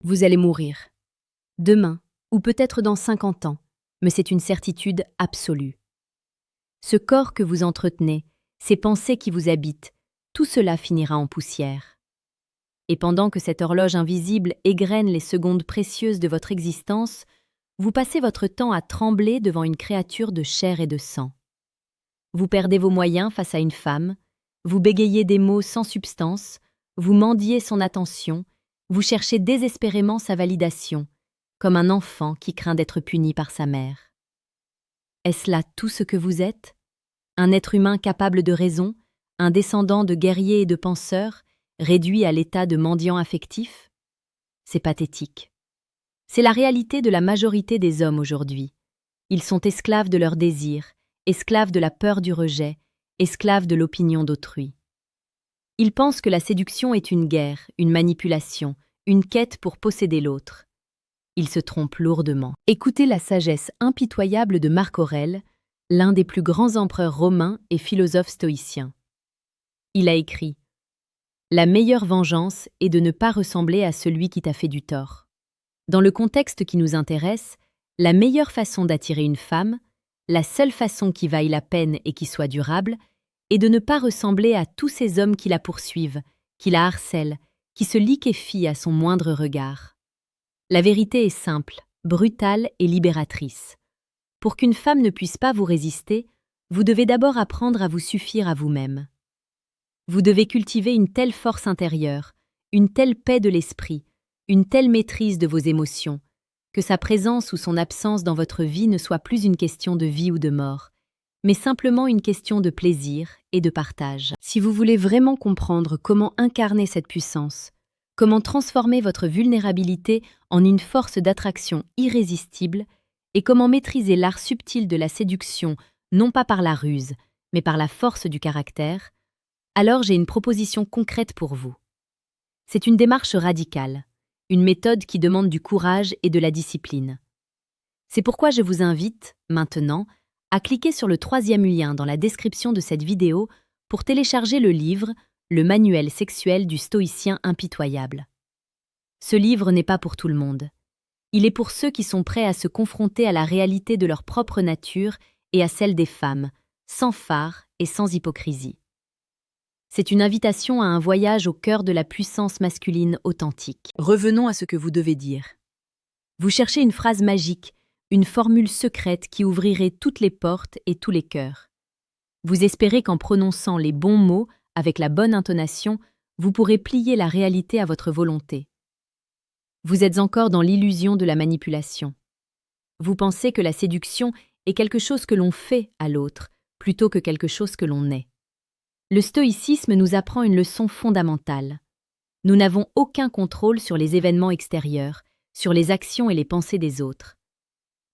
Vous allez mourir. Demain, ou peut-être dans 50 ans, mais c'est une certitude absolue. Ce corps que vous entretenez, ces pensées qui vous habitent, tout cela finira en poussière. Et pendant que cette horloge invisible égrène les secondes précieuses de votre existence, vous passez votre temps à trembler devant une créature de chair et de sang. Vous perdez vos moyens face à une femme, vous bégayez des mots sans substance, vous mendiez son attention, vous cherchez désespérément sa validation, comme un enfant qui craint d'être puni par sa mère. Est-ce là tout ce que vous êtes? Un être humain capable de raison, un descendant de guerriers et de penseurs, réduit à l'état de mendiant affectif? C'est pathétique. C'est la réalité de la majorité des hommes aujourd'hui. Ils sont esclaves de leurs désirs, esclaves de la peur du rejet, esclaves de l'opinion d'autrui. Ils pensent que la séduction est une guerre, une manipulation, une quête pour posséder l'autre. Ils se trompent lourdement. Écoutez la sagesse impitoyable de Marc Aurèle, l'un des plus grands empereurs romains et philosophes stoïciens. Il a écrit « La meilleure vengeance est de ne pas ressembler à celui qui t'a fait du tort. » Dans le contexte qui nous intéresse, la meilleure façon d'attirer une femme, la seule façon qui vaille la peine et qui soit durable, est de ne pas ressembler à tous ces hommes qui la poursuivent, qui la harcèlent, qui se liquéfient à son moindre regard. La vérité est simple, brutale et libératrice. Pour qu'une femme ne puisse pas vous résister, vous devez d'abord apprendre à vous suffire à vous-même. Vous devez cultiver une telle force intérieure, une telle paix de l'esprit, une telle maîtrise de vos émotions, que sa présence ou son absence dans votre vie ne soit plus une question de vie ou de mort, mais simplement une question de plaisir et de partage. Si vous voulez vraiment comprendre comment incarner cette puissance, comment transformer votre vulnérabilité en une force d'attraction irrésistible et comment maîtriser l'art subtil de la séduction, non pas par la ruse, mais par la force du caractère, alors j'ai une proposition concrète pour vous. C'est une démarche radicale, une méthode qui demande du courage et de la discipline. C'est pourquoi je vous invite, maintenant, à cliquer sur le 3e lien dans la description de cette vidéo pour télécharger le livre « Le manuel sexuel du stoïcien impitoyable ». Ce livre n'est pas pour tout le monde. Il est pour ceux qui sont prêts à se confronter à la réalité de leur propre nature et à celle des femmes, sans fard et sans hypocrisie. C'est une invitation à un voyage au cœur de la puissance masculine authentique. Revenons à ce que vous devez dire. Vous cherchez une phrase magique, une formule secrète qui ouvrirait toutes les portes et tous les cœurs. Vous espérez qu'en prononçant les bons mots, avec la bonne intonation, vous pourrez plier la réalité à votre volonté. Vous êtes encore dans l'illusion de la manipulation. Vous pensez que la séduction est quelque chose que l'on fait à l'autre, plutôt que quelque chose que l'on est. Le stoïcisme nous apprend une leçon fondamentale. Nous n'avons aucun contrôle sur les événements extérieurs, sur les actions et les pensées des autres.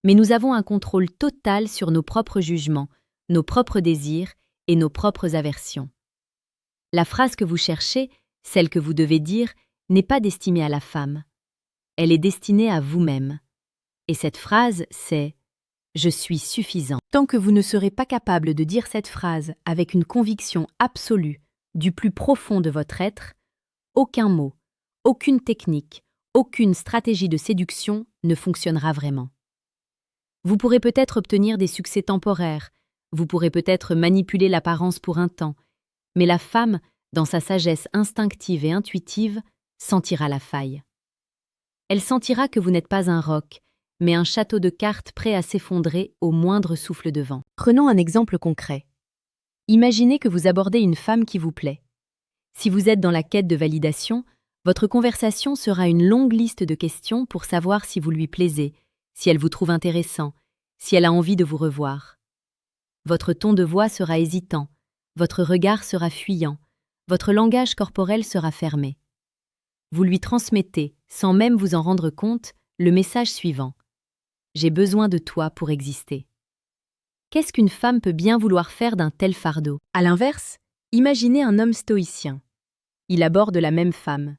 Mais nous avons un contrôle total sur nos propres jugements, nos propres désirs et nos propres aversions. La phrase que vous cherchez, celle que vous devez dire, n'est pas destinée à la femme. Elle est destinée à vous-même. Et cette phrase, c'est « Je suis suffisant ». Tant que vous ne serez pas capable de dire cette phrase avec une conviction absolue du plus profond de votre être, aucun mot, aucune technique, aucune stratégie de séduction ne fonctionnera vraiment. Vous pourrez peut-être obtenir des succès temporaires, vous pourrez peut-être manipuler l'apparence pour un temps, mais la femme, dans sa sagesse instinctive et intuitive, sentira la faille. Elle sentira que vous n'êtes pas un roc, mais un château de cartes prêt à s'effondrer au moindre souffle de vent. Prenons un exemple concret. Imaginez que vous abordez une femme qui vous plaît. Si vous êtes dans la quête de validation, votre conversation sera une longue liste de questions pour savoir si vous lui plaisez, si elle vous trouve intéressant, si elle a envie de vous revoir. Votre ton de voix sera hésitant, votre regard sera fuyant, votre langage corporel sera fermé. Vous lui transmettez, sans même vous en rendre compte, le message suivant. J'ai besoin de toi pour exister. Qu'est-ce qu'une femme peut bien vouloir faire d'un tel fardeau? À l'inverse, imaginez un homme stoïcien. Il aborde la même femme.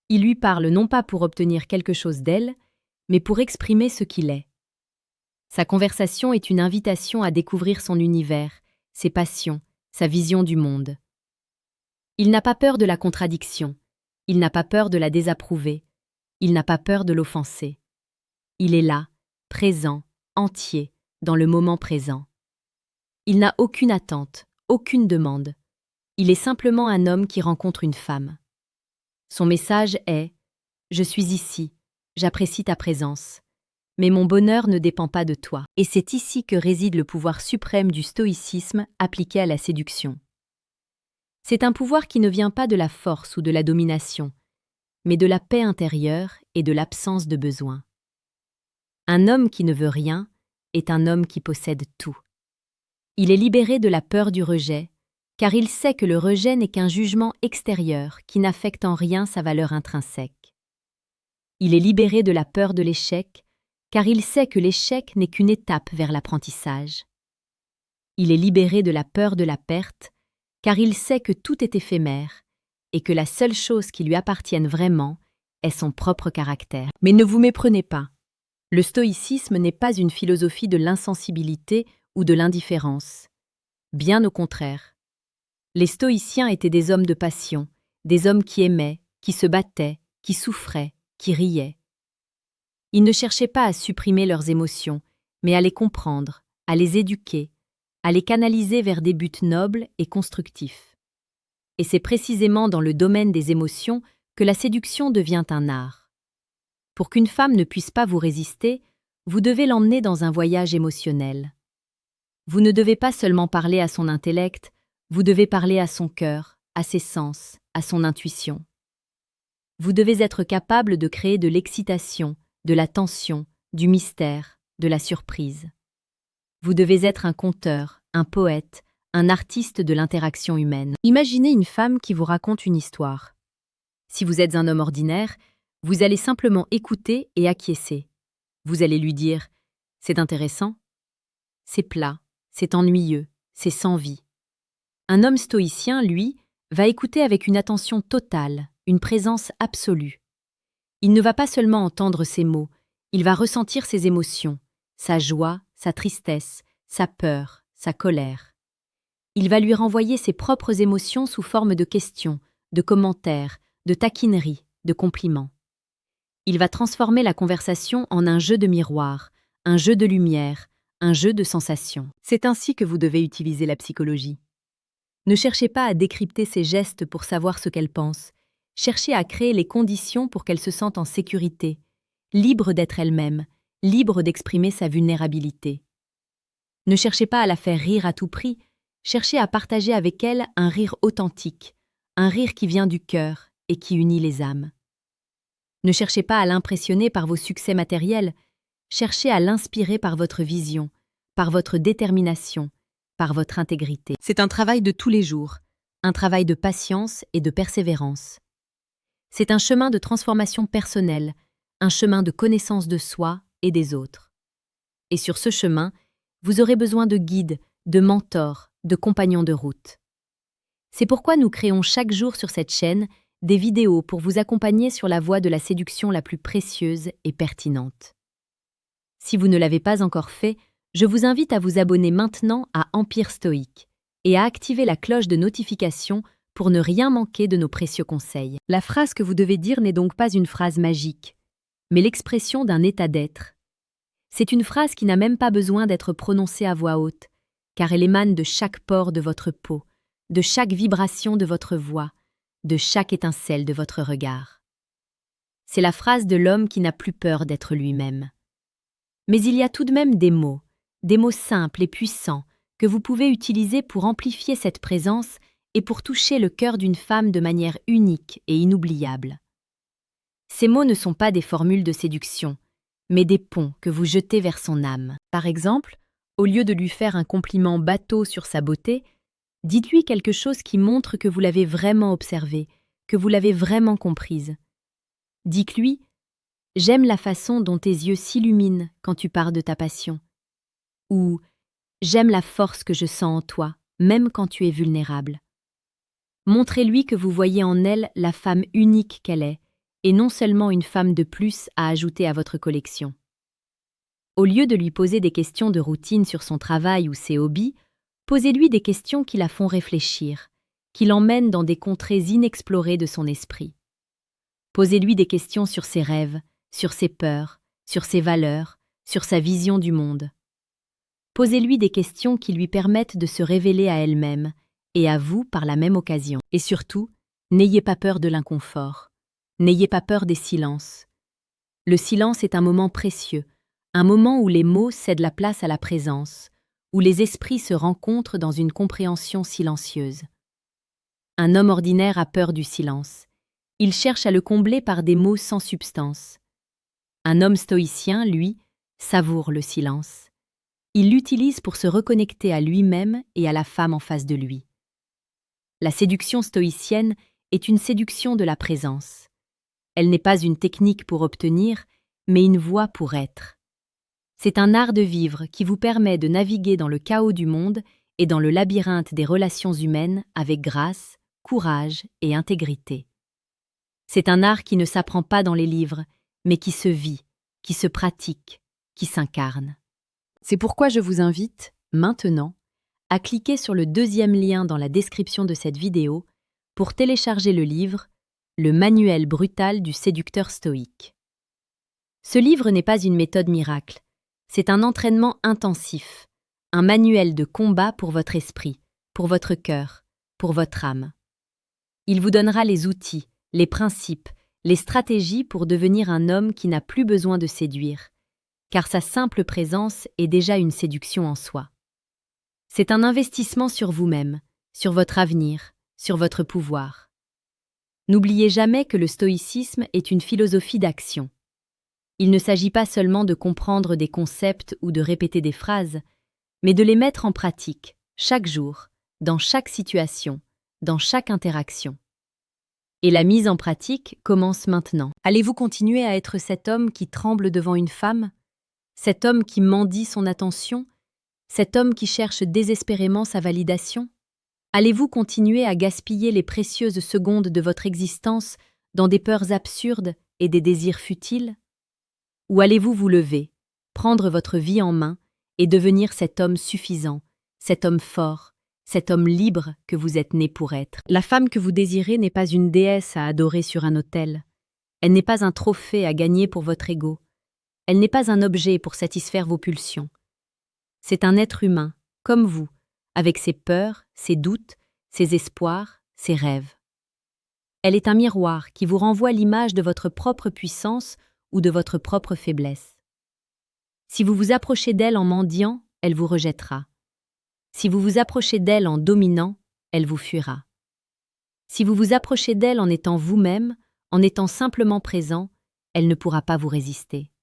Il lui parle non pas pour obtenir quelque chose d'elle, mais pour exprimer ce qu'il est. Sa conversation est une invitation à découvrir son univers, ses passions, sa vision du monde. Il n'a pas peur de la contradiction, il n'a pas peur de la désapprouver, Il n'a pas peur de l'offenser. Il est là, présent, entier, dans le moment présent. Il n'a aucune attente, aucune demande. Il est simplement un homme qui rencontre une femme. Son message est « Je suis ici, j'apprécie ta présence, mais mon bonheur ne dépend pas de toi. » Et c'est ici que réside le pouvoir suprême du stoïcisme appliqué à la séduction. C'est un pouvoir qui ne vient pas de la force ou de la domination, mais de la paix intérieure et de l'absence de besoin. Un homme qui ne veut rien est un homme qui possède tout. Il est libéré de la peur du rejet, car il sait que le rejet n'est qu'un jugement extérieur qui n'affecte en rien sa valeur intrinsèque. Il est libéré de la peur de l'échec, car il sait que l'échec n'est qu'une étape vers l'apprentissage. Il est libéré de la peur de la perte, car il sait que tout est éphémère et que la seule chose qui lui appartienne vraiment est son propre caractère. Mais ne vous méprenez pas. Le stoïcisme n'est pas une philosophie de l'insensibilité ou de l'indifférence. Bien au contraire. Les stoïciens étaient des hommes de passion, des hommes qui aimaient, qui se battaient, qui souffraient, qui riaient. Ils ne cherchaient pas à supprimer leurs émotions, mais à les comprendre, à les éduquer, à les canaliser vers des buts nobles et constructifs. Et c'est précisément dans le domaine des émotions que la séduction devient un art. Pour qu'une femme ne puisse pas vous résister, vous devez l'emmener dans un voyage émotionnel. Vous ne devez pas seulement parler à son intellect, vous devez parler à son cœur, à ses sens, à son intuition. Vous devez être capable de créer de l'excitation, de la tension, du mystère, de la surprise. Vous devez être un conteur, un poète, un artiste de l'interaction humaine. Imaginez une femme qui vous raconte une histoire. Si vous êtes un homme ordinaire, vous allez simplement écouter et acquiescer. Vous allez lui dire « C'est intéressant, c'est plat, c'est ennuyeux, c'est sans vie ». Un homme stoïcien, lui, va écouter avec une attention totale, une présence absolue. Il ne va pas seulement entendre ses mots, il va ressentir ses émotions, sa joie, sa tristesse, sa peur, sa colère. Il va lui renvoyer ses propres émotions sous forme de questions, de commentaires, de taquineries, de compliments. Il va transformer la conversation en un jeu de miroir, un jeu de lumière, un jeu de sensations. C'est ainsi que vous devez utiliser la psychologie. Ne cherchez pas à décrypter ses gestes pour savoir ce qu'elle pense. Cherchez à créer les conditions pour qu'elle se sente en sécurité, libre d'être elle-même, libre d'exprimer sa vulnérabilité. Ne cherchez pas à la faire rire à tout prix, cherchez à partager avec elle un rire authentique, un rire qui vient du cœur et qui unit les âmes. Ne cherchez pas à l'impressionner par vos succès matériels, cherchez à l'inspirer par votre vision, par votre détermination, par votre intégrité. C'est un travail de tous les jours, un travail de patience et de persévérance. C'est un chemin de transformation personnelle, un chemin de connaissance de soi et des autres. Et sur ce chemin, vous aurez besoin de guides, de mentors, de compagnons de route. C'est pourquoi nous créons chaque jour sur cette chaîne des vidéos pour vous accompagner sur la voie de la séduction la plus précieuse et pertinente. Si vous ne l'avez pas encore fait, je vous invite à vous abonner maintenant à Empire Stoïque et à activer la cloche de notification pour ne rien manquer de nos précieux conseils. La phrase que vous devez dire n'est donc pas une phrase magique, mais l'expression d'un état d'être. C'est une phrase qui n'a même pas besoin d'être prononcée à voix haute, car elle émane de chaque pore de votre peau, de chaque vibration de votre voix, de chaque étincelle de votre regard. C'est la phrase de l'homme qui n'a plus peur d'être lui-même. Mais il y a tout de même des mots simples et puissants que vous pouvez utiliser pour amplifier cette présence et pour toucher le cœur d'une femme de manière unique et inoubliable. Ces mots ne sont pas des formules de séduction, mais des ponts que vous jetez vers son âme. Par exemple, au lieu de lui faire un compliment bateau sur sa beauté, dites-lui quelque chose qui montre que vous l'avez vraiment observée, que vous l'avez vraiment comprise. Dites-lui « J'aime la façon dont tes yeux s'illuminent quand tu parles de ta passion » ou « J'aime la force que je sens en toi, même quand tu es vulnérable ». Montrez-lui que vous voyez en elle la femme unique qu'elle est, et non seulement une femme de plus à ajouter à votre collection. Au lieu de lui poser des questions de routine sur son travail ou ses hobbies, posez-lui des questions qui la font réfléchir, qui l'emmènent dans des contrées inexplorées de son esprit. Posez-lui des questions sur ses rêves, sur ses peurs, sur ses valeurs, sur sa vision du monde. Posez-lui des questions qui lui permettent de se révéler à elle-même et à vous par la même occasion. Et surtout, n'ayez pas peur de l'inconfort. N'ayez pas peur des silences. Le silence est un moment précieux, un moment où les mots cèdent la place à la présence, où les esprits se rencontrent dans une compréhension silencieuse. Un homme ordinaire a peur du silence. Il cherche à le combler par des mots sans substance. Un homme stoïcien, lui, savoure le silence. Il l'utilise pour se reconnecter à lui-même et à la femme en face de lui. La séduction stoïcienne est une séduction de la présence. Elle n'est pas une technique pour obtenir, mais une voie pour être. C'est un art de vivre qui vous permet de naviguer dans le chaos du monde et dans le labyrinthe des relations humaines avec grâce, courage et intégrité. C'est un art qui ne s'apprend pas dans les livres, mais qui se vit, qui se pratique, qui s'incarne. C'est pourquoi je vous invite, maintenant, à cliquer sur le deuxième lien dans la description de cette vidéo pour télécharger le livre « Le manuel brutal du séducteur stoïque ». Ce livre n'est pas une méthode miracle, c'est un entraînement intensif, un manuel de combat pour votre esprit, pour votre cœur, pour votre âme. Il vous donnera les outils, les principes, les stratégies pour devenir un homme qui n'a plus besoin de séduire, car sa simple présence est déjà une séduction en soi. C'est un investissement sur vous-même, sur votre avenir, sur votre pouvoir. N'oubliez jamais que le stoïcisme est une philosophie d'action. Il ne s'agit pas seulement de comprendre des concepts ou de répéter des phrases, mais de les mettre en pratique, chaque jour, dans chaque situation, dans chaque interaction. Et la mise en pratique commence maintenant. Allez-vous continuer à être cet homme qui tremble devant une femme? Cet homme qui mendie son attention? Cet homme qui cherche désespérément sa validation? Allez-vous continuer à gaspiller les précieuses secondes de votre existence dans des peurs absurdes et des désirs futiles? Ou allez-vous vous lever, prendre votre vie en main et devenir cet homme suffisant, cet homme fort, cet homme libre que vous êtes né pour être? La femme que vous désirez n'est pas une déesse à adorer sur un autel. Elle n'est pas un trophée à gagner pour votre ego. Elle n'est pas un objet pour satisfaire vos pulsions. C'est un être humain, comme vous, avec ses peurs, ses doutes, ses espoirs, ses rêves. Elle est un miroir qui vous renvoie l'image de votre propre puissance ou de votre propre faiblesse. Si vous vous approchez d'elle en mendiant, elle vous rejettera. Si vous vous approchez d'elle en dominant, elle vous fuira. Si vous vous approchez d'elle en étant vous-même, en étant simplement présent, elle ne pourra pas vous résister.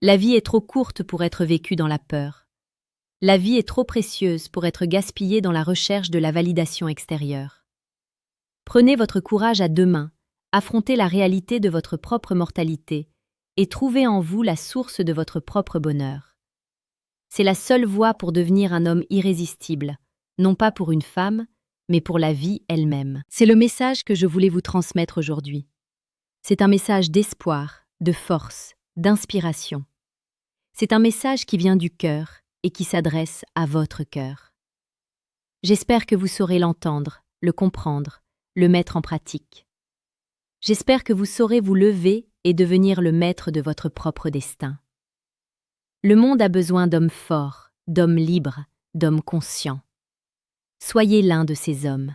La vie est trop courte pour être vécue dans la peur. La vie est trop précieuse pour être gaspillée dans la recherche de la validation extérieure. Prenez votre courage à deux mains, affrontez la réalité de votre propre mortalité et trouvez en vous la source de votre propre bonheur. C'est la seule voie pour devenir un homme irrésistible, non pas pour une femme, mais pour la vie elle-même. C'est le message que je voulais vous transmettre aujourd'hui. C'est un message d'espoir, de force, d'inspiration. C'est un message qui vient du cœur et qui s'adresse à votre cœur. J'espère que vous saurez l'entendre, le comprendre, le mettre en pratique. J'espère que vous saurez vous lever et devenir le maître de votre propre destin. Le monde a besoin d'hommes forts, d'hommes libres, d'hommes conscients. Soyez l'un de ces hommes.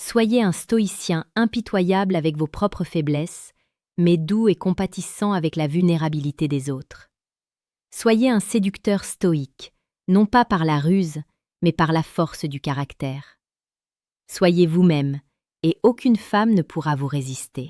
Soyez un stoïcien impitoyable avec vos propres faiblesses, mais doux et compatissant avec la vulnérabilité des autres. Soyez un séducteur stoïque, non pas par la ruse, mais par la force du caractère. Soyez vous-même, et aucune femme ne pourra vous résister.